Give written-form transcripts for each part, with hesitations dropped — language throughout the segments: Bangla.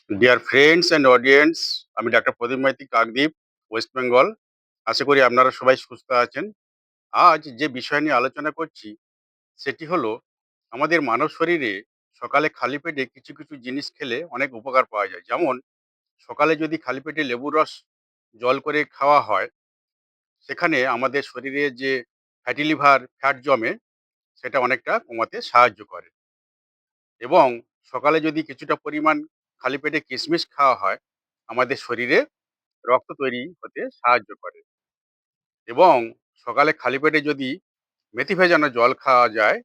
ডিয়ার ফ্রেন্ডস অ্যান্ড অডিয়েন্স, আমি ডাক্তার প্রদীপ মাইতি, কাকদ্বীপ, ওয়েস্ট বেঙ্গল। আশা করি আপনারা সবাই সুস্থ আছেন। আজ যে বিষয় নিয়ে আলোচনা করছি সেটি হলো আমাদের মানব শরীরে সকালে খালি পেটে কিছু কিছু জিনিস খেলে অনেক উপকার পাওয়া যায়। যেমন সকালে যদি খালি পেটে লেবুর রস জল করে খাওয়া হয়, সেখানে আমাদের শরীরে যে ফ্যাটি লিভার ফ্যাট জমে সেটা অনেকটা কমাতে সাহায্য করে। এবং সকালে যদি কিছুটা পরিমাণ খালি পেটে কিশমিশ খাওয়া হয়, আমাদের শরীরে রক্ত তৈরি হতে সাহায্য করে। এবং সকালে খালি পেটে যদি মেথি ভেজানো জল খাওয়া যায়,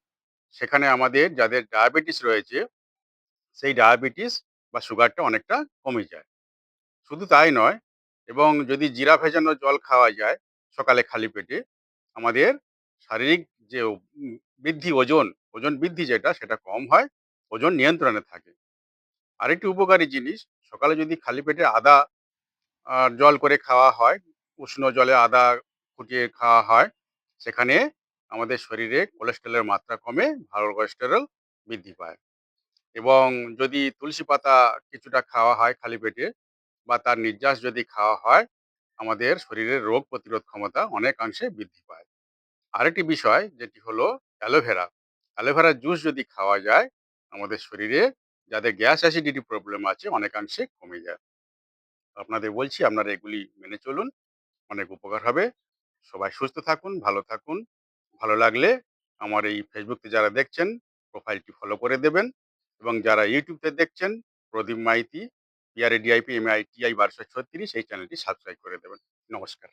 সেখানে আমাদের যাদের ডায়াবেটিস রয়েছে সেই ডায়াবেটিস বা সুগারটা অনেকটা কমে যায়। শুধু তাই নয়, এবং যদি জিরা ভেজানো জল খাওয়া যায় সকালে খালি পেটে, আমাদের শারীরিক যে বৃদ্ধি ওজন ওজন বৃদ্ধি যেটা সেটা কম হয়, ওজন নিয়ন্ত্রণে থাকে। আরেকটি উপকারী জিনিস, সকালে যদি খালি পেটে আদা জল করে খাওয়া হয়, উষ্ণ জলে আদা ফুটিয়ে খাওয়া হয়, সেখানে আমাদের শরীরে কোলেস্টেরলের মাত্রা কমে, ভালো কোলেস্টেরল বৃদ্ধি পায়। এবং যদি তুলসী পাতা কিছুটা খাওয়া হয় খালি পেটে বা তার নির্যাস যদি খাওয়া হয়, আমাদের শরীরের রোগ প্রতিরোধ ক্ষমতা অনেকাংশে বৃদ্ধি পায়। আরেকটি বিষয় যেটি হলো অ্যালোভেরা। অ্যালোভেরার জুস যদি খাওয়া যায়, আমাদের শরীরে যাদের গ্যাস অ্যাসিডিটি প্রবলেম আছে অনেকাংশে কমে যায়। আপনাদের বলছি আপনারা এগুলি মেনে চলুন, অনেক উপকার হবে। সবাই সুস্থ থাকুন, ভালো থাকুন। ভালো লাগলে আমার এই ফেসবুকে যারা দেখছেন প্রোফাইলটি ফলো করে দেবেন, এবং যারা ইউটিউবে দেখছেন প্রদীপ মাইতি, PRADIP MITI 1236, এই চ্যানেলটি সাবস্ক্রাইব করে দেবেন। নমস্কার।